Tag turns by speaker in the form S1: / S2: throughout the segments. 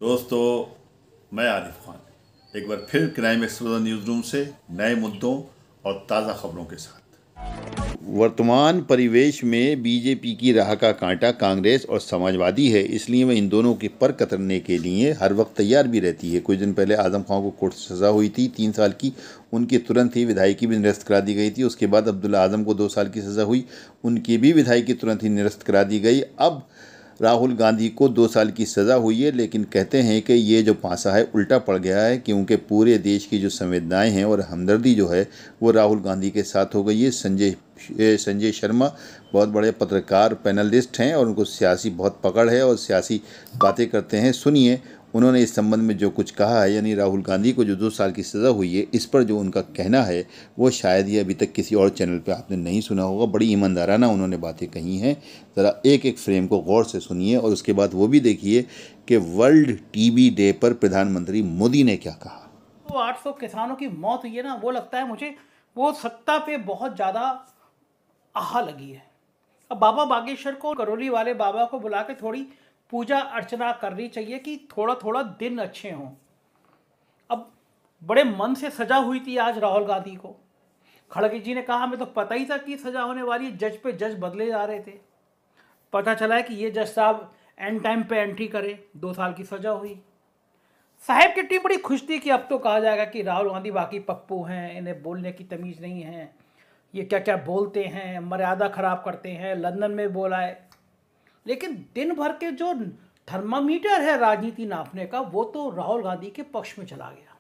S1: दोस्तों, मैं आरिफ खान एक बार फिर क्राइम एक्सप्लोजर न्यूज़ रूम से नए मुद्दों और ताज़ा खबरों के साथ। वर्तमान परिवेश में बीजेपी की राह का कांटा कांग्रेस और समाजवादी है, इसलिए वह इन दोनों के पर कतरने के लिए हर वक्त तैयार भी रहती है। कुछ दिन पहले आजम खान को कोर्ट से सज़ा हुई थी 3 साल की, उनकी तुरंत ही विधायकी भी निरस्त करा दी गई थी। उसके बाद अब्दुल्ला आजम को 2 साल की सज़ा हुई, उनकी भी विधायकी तुरंत ही निरस्त करा दी गई। अब राहुल गांधी को 2 साल की सज़ा हुई है, लेकिन कहते हैं कि ये जो पासा है उल्टा पड़ गया है, क्योंकि पूरे देश की जो संवेदनाएं हैं और हमदर्दी जो है वो राहुल गांधी के साथ हो गई है। संजय शर्मा बहुत बड़े पत्रकार पैनलिस्ट हैं और उनको सियासी बहुत पकड़ है और सियासी बातें करते हैं। सुनिए उन्होंने इस संबंध में जो कुछ कहा है, यानी राहुल गांधी को जो 2 साल की सज़ा हुई है, इस पर जो उनका कहना है वो शायद ये अभी तक किसी और चैनल पे आपने नहीं सुना होगा। बड़ी ईमानदाराना उन्होंने बातें कही हैं। ज़रा एक एक फ्रेम को गौर से सुनिए और उसके बाद वो भी देखिए कि वर्ल्ड टीबी डे पर प्रधानमंत्री मोदी ने क्या कहा।
S2: तो 800 किसानों की मौत हुई है ना, वो लगता है मुझे वो सत्ता पे बहुत ज़्यादा आहा लगी है। अब बाबा बागेश्वर को, करौली वाले बाबा को बुला के थोड़ी पूजा अर्चना करनी चाहिए कि थोड़ा थोड़ा दिन अच्छे हों। अब बड़े मन से सजा हुई थी आज राहुल गांधी को। खड़गे जी ने कहा हमें तो पता ही था कि सजा होने वाली है, जज पे जज बदले जा रहे थे। पता चला है कि ये जज साहब एंड टाइम पे एंट्री करे, 2 साल की सजा हुई। साहब की टीम बड़ी खुश थी कि अब तो कहा जाएगा कि राहुल गांधी बाकी पप्पू हैं, इन्हें बोलने की तमीज़ नहीं है, ये क्या क्या बोलते हैं, मर्यादा खराब करते हैं, लंदन में बोला है। लेकिन दिन भर के जो थर्मामीटर है राजनीति नापने का, वो तो राहुल गांधी के पक्ष में चला गया।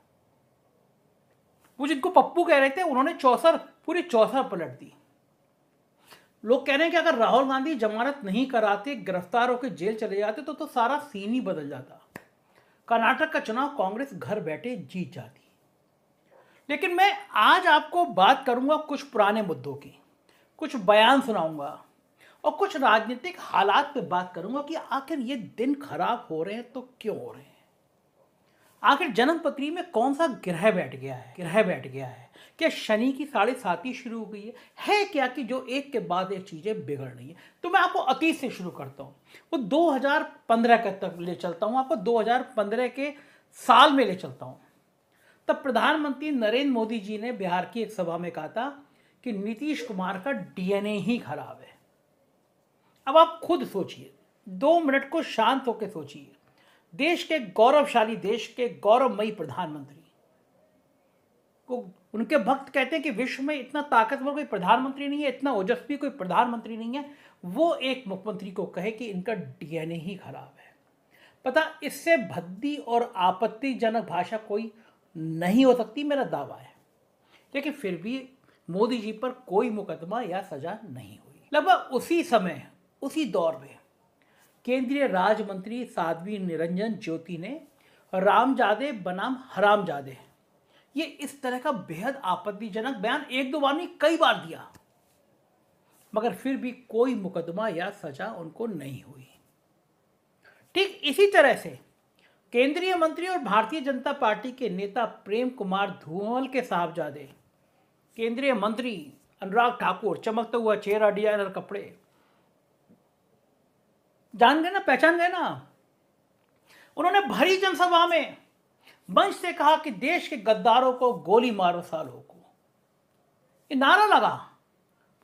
S2: वो जिनको पप्पू कह रहे थे उन्होंने पूरी चौसर पलट दी। लोग कह रहे हैं कि अगर राहुल गांधी जमानत नहीं कराते, गिरफ्तार होकर जेल चले जाते तो सारा सीन ही बदल जाता। कर्नाटक का चुनाव कांग्रेस घर बैठे जीत जाती। लेकिन मैं आज आपको बात करूंगा कुछ पुराने मुद्दों की, कुछ बयान सुनाऊंगा और कुछ राजनीतिक हालात पे बात करूंगा कि आखिर ये दिन खराब हो रहे हैं तो क्यों हो रहे हैं। आखिर जन्मपत्री में कौन सा ग्रह बैठ गया है। क्या शनि की 7.5 शुरू हो गई है क्या कि जो एक के बाद एक चीजें बिगड़ रही है। तो मैं आपको अतीत से शुरू करता हूँ, वो 2015 का तक ले चलता हूँ, आपको 2015 के साल में ले चलता हूँ। तब प्रधानमंत्री नरेंद्र मोदी जी ने बिहार की एक सभा में कहा था कि नीतीश कुमार का डीएनए ही खराब है। अब आप खुद सोचिए, 2 मिनट को शांत होकर सोचिए। देश के गौरवशाली, देश के गौरवमयी प्रधानमंत्री को उनके भक्त कहते हैं कि विश्व में इतना ताकतवर कोई प्रधानमंत्री नहीं है, इतना ओजस्वी कोई प्रधानमंत्री नहीं है, वो एक मुख्यमंत्री को कहे कि इनका डीएनए ही खराब है। पता, इससे भद्दी और आपत्तिजनक भाषा कोई नहीं हो सकती, मेरा दावा है। लेकिन फिर भी मोदी जी पर कोई मुकदमा या सजा नहीं हुई। लगभग उसी समय, उसी दौर में केंद्रीय राज्य मंत्री साध्वी निरंजन ज्योति ने रामजादे बनाम हरामजादे, ये इस तरह का बेहद आपत्तिजनक बयान एक दो बार नहीं कई बार दिया, मगर फिर भी कोई मुकदमा या सजा उनको नहीं हुई। ठीक इसी तरह से केंद्रीय मंत्री और भारतीय जनता पार्टी के नेता प्रेम कुमार धूमल के साहबजादे, केंद्रीय मंत्री अनुराग ठाकुर, चमकता हुआ चेहरा, डिजाइनर कपड़े, जान गए ना, पहचान गए ना। उन्होंने भरी जनसभा में मंच से कहा कि देश के गद्दारों को गोली मारो सालों को। ये नारा लगा,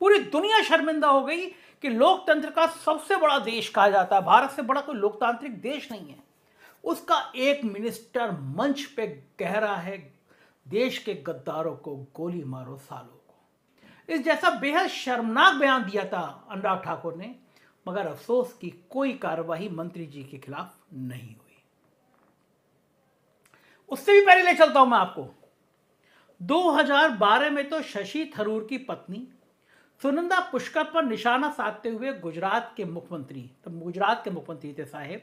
S2: पूरी दुनिया शर्मिंदा हो गई कि लोकतंत्र का सबसे बड़ा देश कहा जाता है, भारत से बड़ा कोई लोकतांत्रिक देश नहीं है, उसका एक मिनिस्टर मंच पे कह रहा है देश के गद्दारों को गोली मारो सालों को। इस जैसा बेहद शर्मनाक बयान दिया था अनुराग ठाकुर ने, मगर अफसोस की कोई कार्रवाई मंत्री जी के खिलाफ नहीं हुई। उससे भी पहले ले चलता हूं मैं आपको, 2012 में तो शशि थरूर की पत्नी सुनंदा पुष्कर पर निशाना साधते हुए गुजरात के मुख्यमंत्री थे साहेब,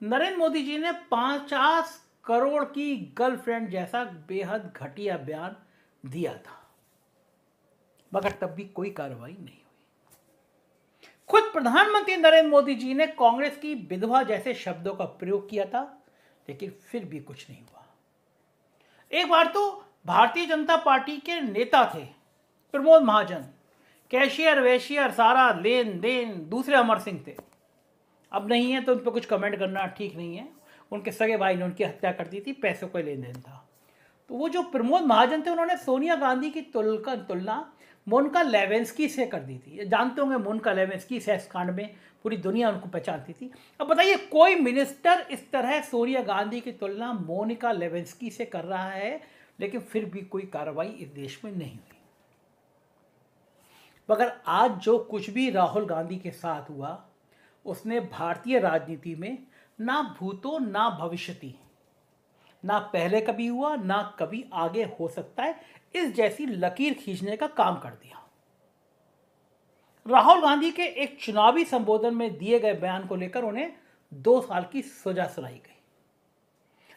S2: नरेंद्र मोदी जी ने 50 करोड़ की गर्लफ्रेंड जैसा बेहद घटिया बयान दिया था, मगर तब भी कोई कार्रवाई नहीं हुई। खुद प्रधानमंत्री नरेंद्र मोदी जी ने कांग्रेस की विधवा जैसे शब्दों का प्रयोग किया था, लेकिन फिर भी कुछ नहीं हुआ। एक बार तो भारतीय जनता पार्टी के नेता थे प्रमोद महाजन, कैशियर वेशियर सारा लेन देन दूसरे अमर सिंह थे। अब नहीं है तो उन पर कुछ कमेंट करना ठीक नहीं है। उनके सगे भाई ने उनकी हत्या कर दी थी, पैसों का लेन देन था। तो वो जो प्रमोद महाजन थे उन्होंने सोनिया गांधी की तुलना मोनिका लेविंस्की से कर दी थी। जानते होंगे मोनिका लेविंस्की सेक्स कांड में पूरी दुनिया उनको पहचानती थी। अब बताइए कोई मिनिस्टर इस तरह सोनिया गांधी की तुलना मोनिका लेविंस्की से कर रहा है, लेकिन फिर भी कोई कार्रवाई इस देश में नहीं हुई। मगर आज जो कुछ भी राहुल गांधी के साथ हुआ उसने भारतीय राजनीति में ना भूतो ना भविष्यति, ना पहले कभी हुआ ना कभी आगे हो सकता है, इस जैसी लकीर खींचने का काम कर दिया। राहुल गांधी के एक चुनावी संबोधन में दिए गए बयान को लेकर उन्हें 2 साल की सजा सुनाई गई।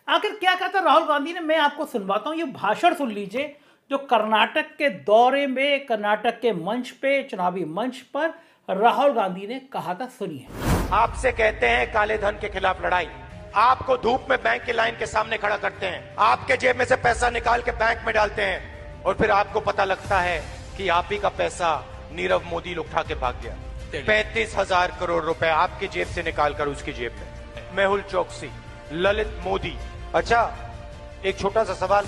S2: आखिर क्या कहता राहुल गांधी ने, मैं आपको सुनवाता हूं। ये भाषण सुन लीजिए जो कर्नाटक के दौरे में, कर्नाटक के मंच पे, चुनावी मंच पर राहुल गांधी ने कहा था। सुनिए।
S3: आपसे कहते हैं काले धन के खिलाफ लड़ाई, आपको धूप में बैंक की लाइन के सामने खड़ा करते हैं, आपके जेब में से पैसा निकाल के बैंक में डालते हैं और फिर आपको पता लगता है कि आप ही का पैसा नीरव मोदी उठा के भाग गया। 35,000 करोड़ रुपए आपकी जेब से निकालकर उसकी जेब में। मेहुल चौकसी, ललित मोदी। अच्छा, एक छोटा सा सवाल,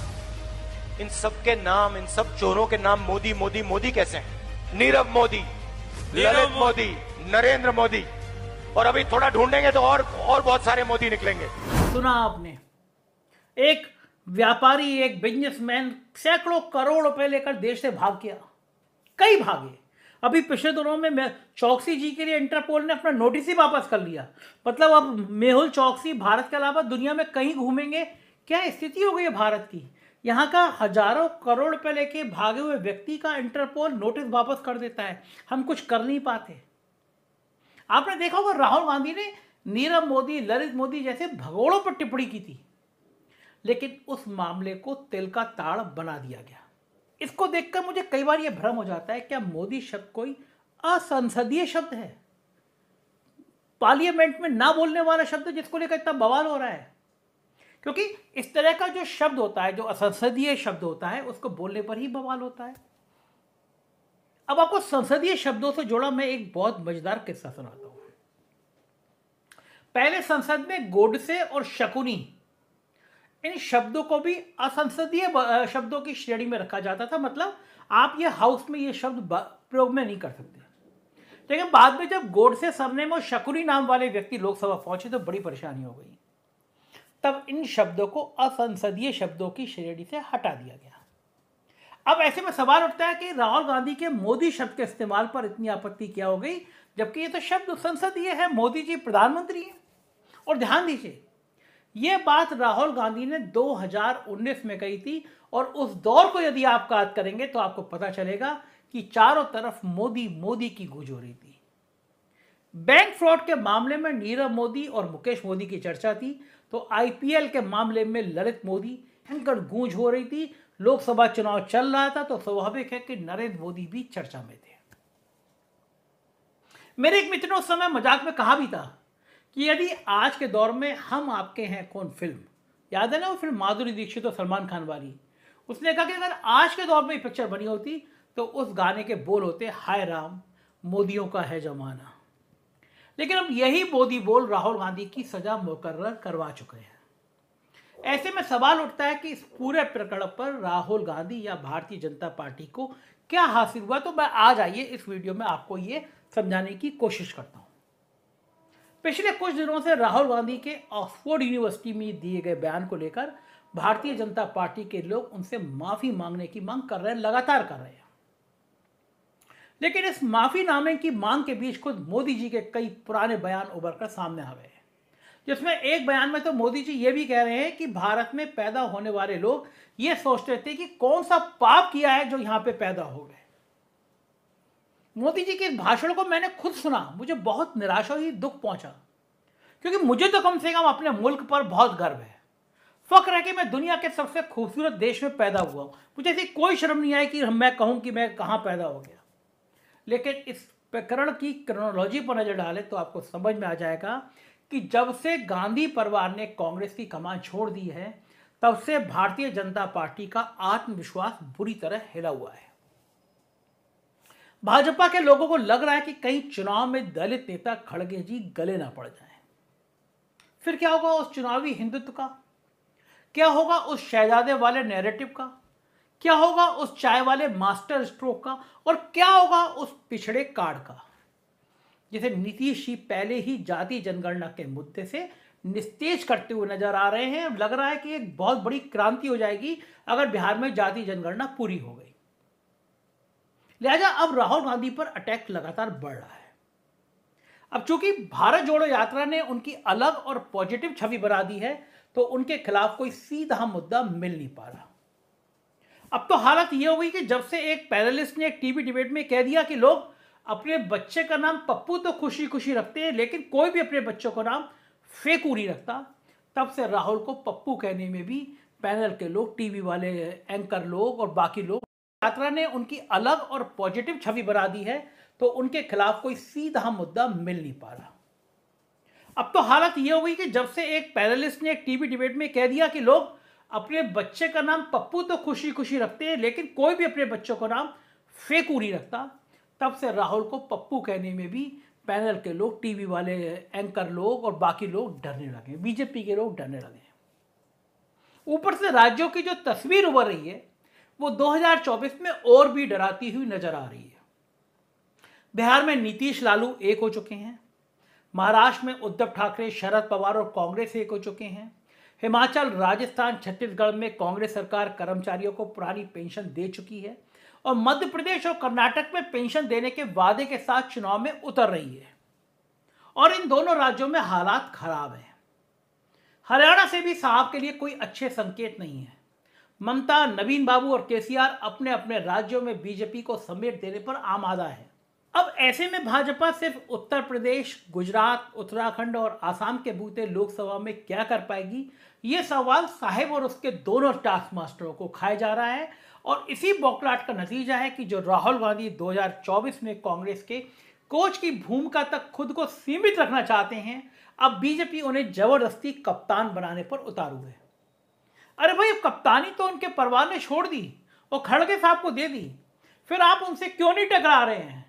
S3: इन सब के नाम, इन सब चोरों के नाम मोदी मोदी मोदी कैसे हैं? नीरव मोदी, ललित मोदी, नरेंद्र मोदी, और अभी थोड़ा ढूंढेंगे तो और बहुत सारे मोदी निकलेंगे।
S2: सुना आपने, एक व्यापारी, एक बिजनेसमैन सैकड़ों करोड़ रुपए लेकर देश से भाग गया, कई भागे। अभी पिछले दिनों में चौकसी जी के लिए इंटरपोल ने अपना नोटिस ही वापस कर लिया। मतलब अब मेहुल चौकसी भारत के अलावा दुनिया में कहीं घूमेंगे। क्या स्थिति हो गई है भारत की? यहाँ का हजारों करोड़ रुपए लेके भागे हुए व्यक्ति का इंटरपोल नोटिस वापस कर देता है, हम कुछ कर नहीं पाते। आपने देखा होगा राहुल गांधी ने नीरव मोदी, ललित मोदी जैसे भगोड़ों पर टिप्पणी की थी, लेकिन उस मामले को तिल का ताड़ बना दिया गया। इसको देखकर मुझे कई बार यह भ्रम हो जाता है, क्या मोदी शब्द कोई असंसदीय शब्द है, पार्लियामेंट में ना बोलने वाला शब्द जिसको लेकर इतना बवाल हो रहा है? क्योंकि इस तरह का जो शब्द होता है, जो असंसदीय शब्द होता है, उसको बोलने पर ही बवाल होता है। अब आपको संसदीय शब्दों से जुड़ा मैं एक बहुत मजेदार किस्सा सुनाता हूं। पहले संसद में गोडसे और शकुनी, इन शब्दों को भी असंसदीय शब्दों की श्रेणी में रखा जाता था। मतलब आप ये हाउस में ये शब्द प्रयोग में नहीं कर सकते। लेकिन बाद में जब गोडसे सरनेम और शकुनी नाम वाले व्यक्ति लोकसभा पहुंचे तो बड़ी परेशानी हो गई। तब इन शब्दों को असंसदीय शब्दों की श्रेणी से हटा दिया गया। अब ऐसे में सवाल उठता है कि राहुल गांधी के मोदी शब्द के इस्तेमाल पर इतनी आपत्ति क्या हो गई, जबकि ये तो शब्द संसदीय है, मोदी जी प्रधानमंत्री हैं। और ध्यान दीजिए, ये बात राहुल गांधी ने 2019 में कही थी, और उस दौर को यदि आप याद करेंगे तो आपको पता चलेगा कि चारों तरफ मोदी मोदी की गूंज हो रही थी। बैंक फ्रॉड के मामले में नीरव मोदी और मुकेश मोदी की चर्चा थी, तो आईपीएल के मामले में ललित मोदी, भयंकर गूंज हो रही थी। लोकसभा चुनाव चल रहा था तो स्वाभाविक है कि नरेंद्र मोदी भी चर्चा में थे। मेरे एक मित्र ने उस समय मजाक में कहा भी था कि यदि आज के दौर में हम आपके हैं कौन फिल्म, याद है ना वो फिल्म माधुरी दीक्षित और सलमान खान वाली, उसने कहा कि अगर आज के दौर में ये पिक्चर बनी होती तो उस गाने के बोल होते हाय राम मोदियों का है जमाना। लेकिन अब यही मोदी बोल राहुल गांधी की सजा मुकर्रर करवा चुके हैं। ऐसे में सवाल उठता है कि इस पूरे प्रकरण पर राहुल गांधी या भारतीय जनता पार्टी को क्या हासिल हुआ। तो मैं आज आइए इस वीडियो में आपको ये समझाने की कोशिश करता हूं। पिछले कुछ दिनों से राहुल गांधी के ऑक्सफोर्ड यूनिवर्सिटी में दिए गए बयान को लेकर भारतीय जनता पार्टी के लोग उनसे माफी मांगने की मांग कर रहे हैं, लगातार कर रहे हैं। लेकिन इस माफीनामे की मांग के बीच खुद मोदी जी के कई पुराने बयान उभर कर सामने आ गए, जिसमें एक बयान में तो मोदी जी ये भी कह रहे हैं कि भारत में पैदा होने वाले लोग ये सोचते थे कि कौन सा पाप किया है जो यहां पे पैदा हो गए। मोदी जी के इस भाषण को मैंने खुद सुना, मुझे बहुत निराशा हुई, दुख पहुंचा, क्योंकि मुझे तो कम से कम अपने मुल्क पर बहुत गर्व है, फख्र है कि मैं दुनिया के सबसे खूबसूरत देश में पैदा हुआ हूं। मुझे ऐसी कोई शर्म नहीं आई कि मैं कहूं कि मैं कहां पैदा हो गया। लेकिन इस प्रकरण की क्रोनोलॉजी पर नजर डालें तो आपको समझ में आ जाएगा कि जब से गांधी परिवार ने कांग्रेस की कमान छोड़ दी है, तब से भारतीय जनता पार्टी का आत्मविश्वास बुरी तरह हिला हुआ है। भाजपा के लोगों को लग रहा है कि कहीं चुनाव में दलित नेता खड़गे जी गले ना पड़ जाएं। फिर क्या होगा उस चुनावी हिंदुत्व का? क्या होगा उस शहजादे वाले नैरेटिव का? क्या होगा उस चाय वाले मास्टर स्ट्रोक का? और क्या होगा उस पिछड़े कार्ड का, जिसे नीतीश जी पहले ही जाति जनगणना के मुद्दे से निस्तेज करते हुए नजर आ रहे हैं? लग रहा है कि एक बहुत बड़ी क्रांति हो जाएगी अगर बिहार में जाति जनगणना पूरी हो गई। लिहाजा अब राहुल गांधी पर अटैक लगातार बढ़ रहा है। अब चूंकि भारत जोड़ो यात्रा ने उनकी अलग और पॉजिटिव छवि बना दी है, तो उनके खिलाफ कोई सीधा मुद्दा मिल नहीं पा रहा। अब तो हालत यह हो गई कि जब से एक पैनलिस्ट ने एक टीवी डिबेट में कह दिया कि लोग अपने बच्चे का नाम पप्पू तो खुशी खुशी रखते हैं, लेकिन कोई भी अपने बच्चों का नाम फेकू नहीं रखता, तब से राहुल को पप्पू कहने में भी पैनल के लोग, टीवी वाले एंकर लोग और बाकी लोग, यात्रा ने उनकी अलग और पॉजिटिव छवि बना दी है, तो उनके खिलाफ कोई सीधा मुद्दा मिल नहीं पा रहा। अब तो हालत यह हो गई कि जब से एक पैनलिस्ट ने एक टीवी डिबेट में कह दिया कि लोग अपने बच्चे का नाम पप्पू तो खुशी खुशी रखते हैं, लेकिन कोई भी अपने बच्चों का नाम फेकू नहीं रखता, तब से राहुल को पप्पू कहने में भी पैनल के लोग, टीवी वाले एंकर लोग और बाकी लोग डरने लगे, बीजेपी के लोग डरने लगे। ऊपर से राज्यों की जो तस्वीर उभर रही है वो 2024 में और भी डराती हुई नजर आ रही है। बिहार में नीतीश लालू एक हो चुके हैं, महाराष्ट्र में उद्धव ठाकरे, शरद पवार और कांग्रेस एक हो चुके हैं, हिमाचल, राजस्थान, छत्तीसगढ़ में कांग्रेस सरकार कर्मचारियों को पुरानी पेंशन दे चुकी है और मध्य प्रदेश और कर्नाटक में पेंशन देने के वादे के साथ चुनाव में उतर रही है। और इन दोनों राज्यों में हालात खराब हैं। हरियाणा से भी साहब के लिए कोई अच्छे संकेत नहीं है। ममता, नवीन बाबू और केसीआर अपने अपने राज्यों में बीजेपी को समेट देने पर आमादा है। अब ऐसे में भाजपा सिर्फ उत्तर प्रदेश, गुजरात, उत्तराखंड और आसाम के बूते लोकसभा में क्या कर पाएगी, ये सवाल साहिब और उसके दोनों टास्क मास्टरों को खाया जा रहा है। और इसी बौखलाहट का नतीजा है कि जो राहुल गांधी 2024 में कांग्रेस के कोच की भूमिका तक खुद को सीमित रखना चाहते हैं, अब बीजेपी उन्हें जबरदस्ती कप्तान बनाने पर उतारू है। अरे भाई, कप्तानी तो उनके परिवार ने छोड़ दी और खड़गे साहब को दे दी, फिर आप उनसे क्यों नहीं टकरा रहे हैं?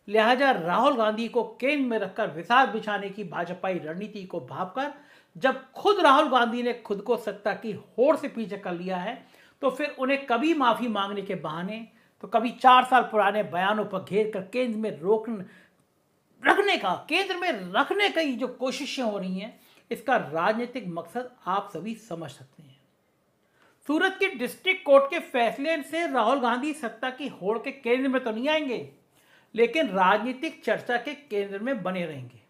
S2: लिहाजा राहुल गांधी को केंद्र में रखकर विसार बिछाने की भाजपाई रणनीति को भांपकर जब खुद राहुल गांधी ने खुद को सत्ता की होड़ से पीछे कर लिया है, तो फिर उन्हें कभी माफी मांगने के बहाने, तो कभी 4 साल पुराने बयानों पर घेर कर केंद्र में रखने की जो कोशिशें हो रही हैं, इसका राजनीतिक मकसद आप सभी समझ सकते हैं। सूरत की डिस्ट्रिक्ट कोर्ट के फैसले से राहुल गांधी सत्ता की होड़ के केंद्र में तो नहीं आएंगे, लेकिन राजनीतिक चर्चा के केंद्र में बने रहेंगे।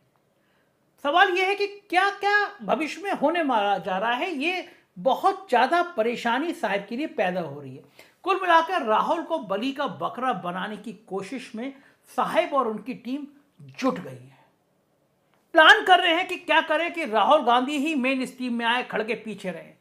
S2: सवाल यह है कि क्या क्या भविष्य में होने मारा जा रहा है, ये बहुत ज्यादा परेशानी साहब के लिए पैदा हो रही है। कुल मिलाकर राहुल को बलि का बकरा बनाने की कोशिश में साहब और उनकी टीम जुट गई है। प्लान कर रहे हैं कि क्या करें कि राहुल गांधी ही मेन स्ट्रीम में आए, खड़गे पीछे रहे।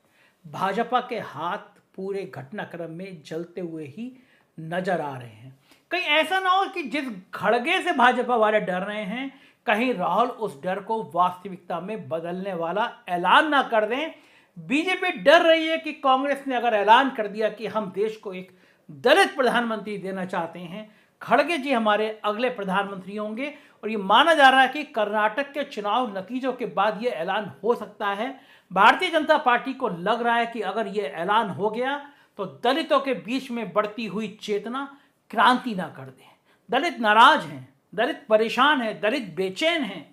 S2: भाजपा के हाथ पूरे घटनाक्रम में जलते हुए ही नजर आ रहे हैं। कहीं ऐसा ना हो कि जिस खड़गे से भाजपा वाले डर रहे हैं, कहीं राहुल उस डर को वास्तविकता में बदलने वाला ऐलान ना कर दें। बीजेपी डर रही है कि कांग्रेस ने अगर ऐलान कर दिया कि हम देश को एक दलित प्रधानमंत्री देना चाहते हैं, खड़गे जी हमारे अगले प्रधानमंत्री होंगे। और ये माना जा रहा है कि कर्नाटक के चुनाव नतीजों के बाद ये ऐलान हो सकता है। भारतीय जनता पार्टी को लग रहा है कि अगर ये ऐलान हो गया तो दलितों के बीच में बढ़ती हुई चेतना क्रांति ना कर दे। दलित नाराज हैं, दलित परेशान हैं, दलित बेचैन हैं।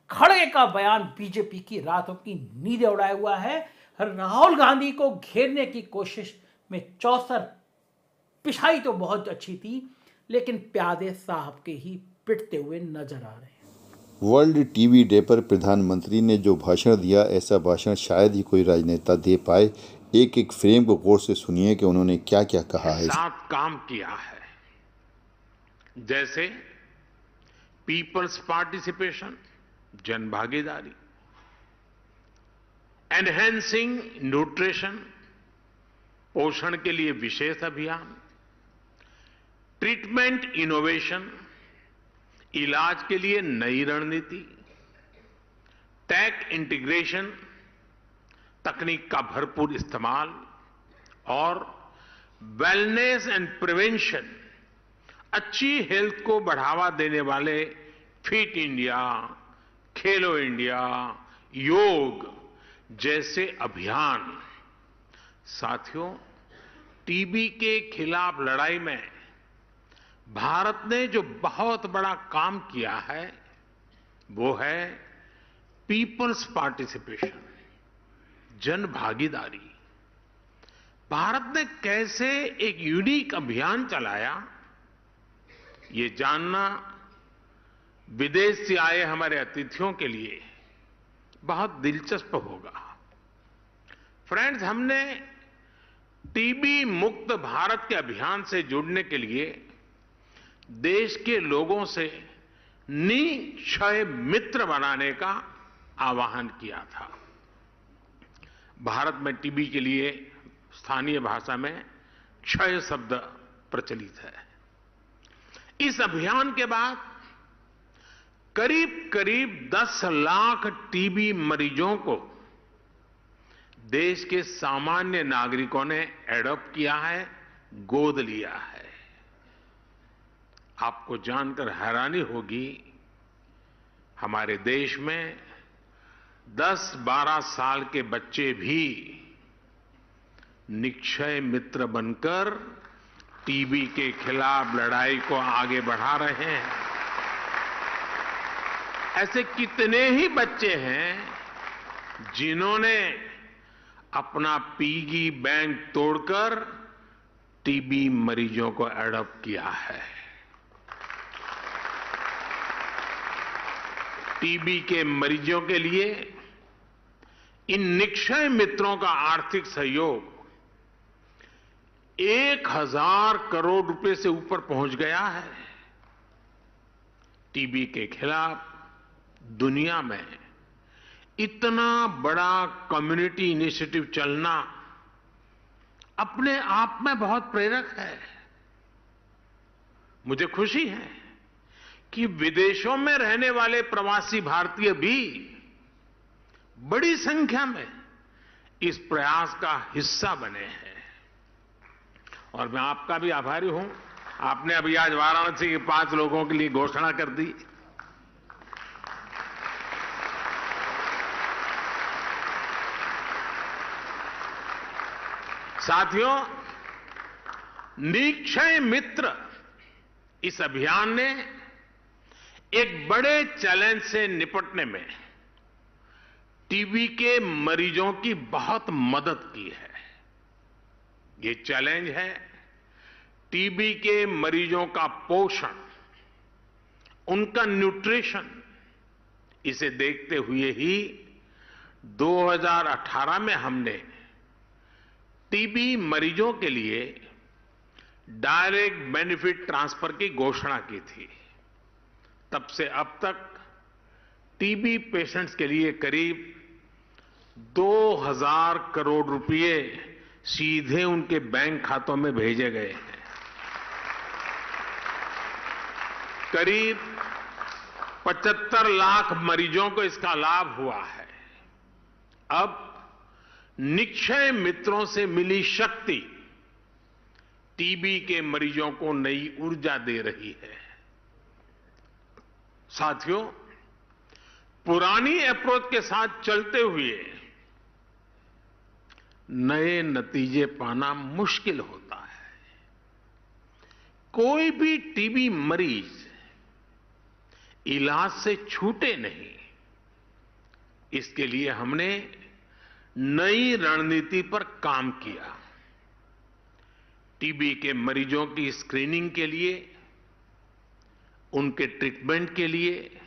S2: खड़गे का बयान बीजेपी की रातों की नींदें उड़ाए हुआ है। राहुल गांधी को घेरने की कोशिश में चौसर पिछाई तो बहुत अच्छी थी, लेकिन प्यादे साहब के ही पिटते हुए नजर आ रहे हैं।
S1: वर्ल्ड टीवी डे पर प्रधानमंत्री ने जो भाषण दिया, ऐसा भाषण शायद ही कोई राजनेता दे पाए। एक एक फ्रेम को गौर से सुनिए कि उन्होंने क्या क्या कहा है।
S4: साथ काम किया है, जैसे पीपल्स पार्टिसिपेशन, जन भागीदारी, एनहेंसिंग न्यूट्रिशन, पोषण के लिए विशेष अभियान, ट्रीटमेंट इनोवेशन, इलाज के लिए नई रणनीति, टेक इंटीग्रेशन, तकनीक का भरपूर इस्तेमाल और वेलनेस एंड प्रिवेंशन, अच्छी हेल्थ को बढ़ावा देने वाले फिट इंडिया, खेलो इंडिया, योग जैसे अभियान। साथियों, टीबी के खिलाफ लड़ाई में भारत ने जो बहुत बड़ा काम किया है वो है पीपल्स पार्टिसिपेशन, जन भागीदारी। भारत ने कैसे एक यूनिक अभियान चलाया, ये जानना विदेश से आए हमारे अतिथियों के लिए बहुत दिलचस्प होगा। फ्रेंड्स, हमने टीबी मुक्त भारत के अभियान से जुड़ने के लिए देश के लोगों से निक्षय मित्र बनाने का आह्वान किया था। भारत में टीबी के लिए स्थानीय भाषा में क्षय शब्द प्रचलित है। इस अभियान के बाद करीब 10 लाख टीबी मरीजों को देश के सामान्य नागरिकों ने एडॉप्ट किया है, गोद लिया है। आपको जानकर हैरानी होगी, हमारे देश में 10-12 साल के बच्चे भी निक्षय मित्र बनकर टीबी के खिलाफ लड़ाई को आगे बढ़ा रहे हैं। ऐसे कितने ही बच्चे हैं जिन्होंने अपना पिगी बैंक तोड़कर टीबी मरीजों को एडॉप्ट किया है। टीबी के मरीजों के लिए इन निक्षय मित्रों का आर्थिक सहयोग 1000 करोड़ रुपए से ऊपर पहुंच गया है। टीबी के खिलाफ दुनिया में इतना बड़ा कम्युनिटी इनिशिएटिव चलना अपने आप में बहुत प्रेरक है। मुझे खुशी है कि विदेशों में रहने वाले प्रवासी भारतीय भी बड़ी संख्या में इस प्रयास का हिस्सा बने हैं। और मैं आपका भी आभारी हूं, आपने अभी आज वाराणसी के 5 लोगों के लिए घोषणा कर दी। साथियों, निक्षय मित्र इस अभियान ने एक बड़े चैलेंज से निपटने में टीबी के मरीजों की बहुत मदद की है। ये चैलेंज है टीबी के मरीजों का पोषण, उनका न्यूट्रिशन। इसे देखते हुए ही 2018 में हमने टीबी मरीजों के लिए डायरेक्ट बेनिफिट ट्रांसफर की घोषणा की थी। तब से अब तक टीबी पेशेंट्स के लिए करीब 2000 करोड़ रुपए सीधे उनके बैंक खातों में भेजे गए हैं। करीब 75 लाख मरीजों को इसका लाभ हुआ है। अब निक्षय मित्रों से मिली शक्ति टीबी के मरीजों को नई ऊर्जा दे रही है। साथियों, पुरानी अप्रोच के साथ चलते हुए नए नतीजे पाना मुश्किल होता है। कोई भी टीबी मरीज इलाज से छूटे नहीं, इसके लिए हमने नई रणनीति पर काम किया। टीबी के मरीजों की स्क्रीनिंग के लिए, उनके ट्रीटमेंट के लिए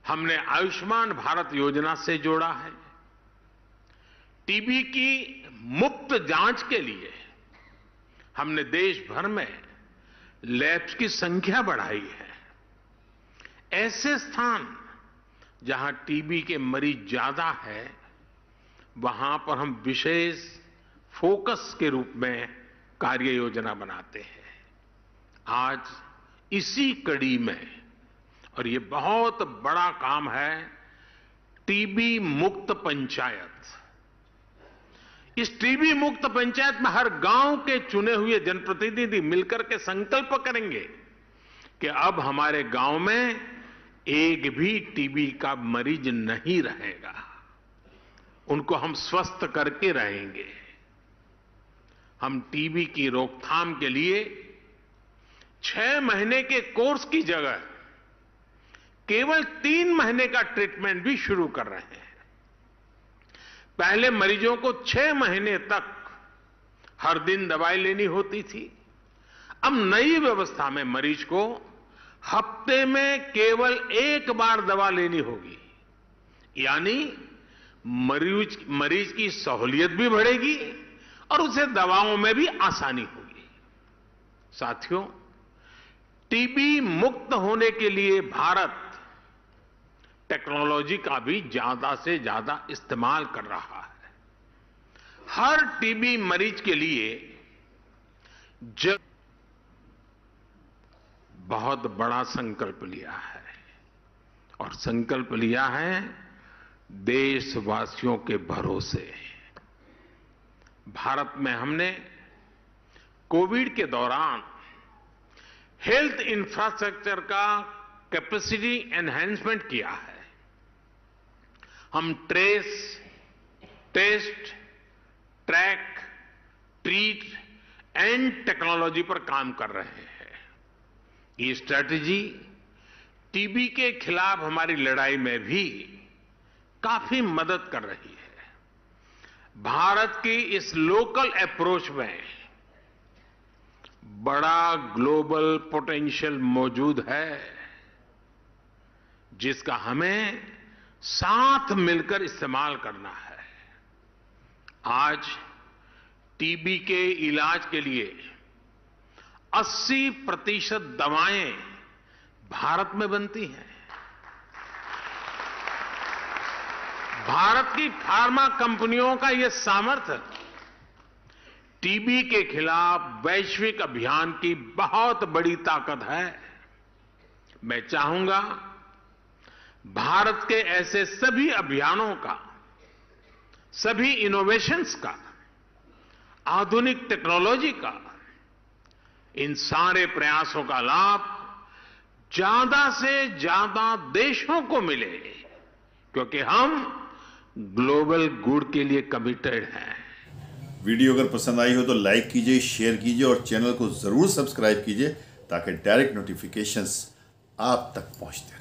S4: हमने आयुष्मान भारत योजना से जोड़ा है। टीबी की मुफ्त जांच के लिए हमने देश भर में लैब्स की संख्या बढ़ाई है। ऐसे स्थान जहां टीबी के मरीज ज्यादा है, वहां पर हम विशेष फोकस के रूप में कार्य योजना बनाते हैं। आज इसी कड़ी में, और ये बहुत बड़ा काम है, टीबी मुक्त पंचायत। इस टीबी मुक्त पंचायत में हर गांव के चुने हुए जनप्रतिनिधि मिलकर के संकल्प करेंगे कि अब हमारे गांव में एक भी टीबी का मरीज नहीं रहेगा। उनको हम स्वस्थ करके रहेंगे। हम टीबी की रोकथाम के लिए 6 महीने के कोर्स की जगह केवल 3 महीने का ट्रीटमेंट भी शुरू कर रहे हैं। पहले मरीजों को 6 महीने तक हर दिन दवाई लेनी होती थी। अब नई व्यवस्था में मरीज को हफ्ते में केवल 1 बार दवा लेनी होगी। यानी मरीज की सहूलियत भी बढ़ेगी और उसे दवाओं में भी आसानी होगी। साथियों, टीबी मुक्त होने के लिए भारत टेक्नोलॉजी का भी ज्यादा से ज्यादा इस्तेमाल कर रहा है। हर टीबी मरीज के लिए बहुत बड़ा संकल्प लिया है और संकल्प लिया है देशवासियों के भरोसे। भारत में हमने कोविड के दौरान हेल्थ इंफ्रास्ट्रक्चर का कैपेसिटी एनहांसमेंट किया है। हम trace, test, track, treat and technology पर काम कर रहे हैं। ये स्ट्रैटेजी टीबी के खिलाफ हमारी लड़ाई में भी काफी मदद कर रही है। भारत की इस लोकल अप्रोच में बड़ा ग्लोबल पोटेंशियल मौजूद है, जिसका हमें साथ मिलकर इस्तेमाल करना है। आज टीबी के इलाज के लिए 80% दवाएं भारत में बनती हैं। भारत की फार्मा कंपनियों का यह सामर्थ्य टीबी के खिलाफ वैश्विक अभियान की बहुत बड़ी ताकत है। मैं चाहूंगा भारत के ऐसे सभी अभियानों का, सभी इनोवेशंस का, आधुनिक टेक्नोलॉजी का, इन सारे प्रयासों का लाभ ज्यादा से ज्यादा देशों को मिले, क्योंकि हम ग्लोबल गुड के लिए कमिटेड हैं।
S1: वीडियो अगर पसंद आई हो तो लाइक कीजिए, शेयर कीजिए और चैनल को जरूर सब्सक्राइब कीजिए ताकि डायरेक्ट नोटिफिकेशंस आप तक पहुंचते रहें।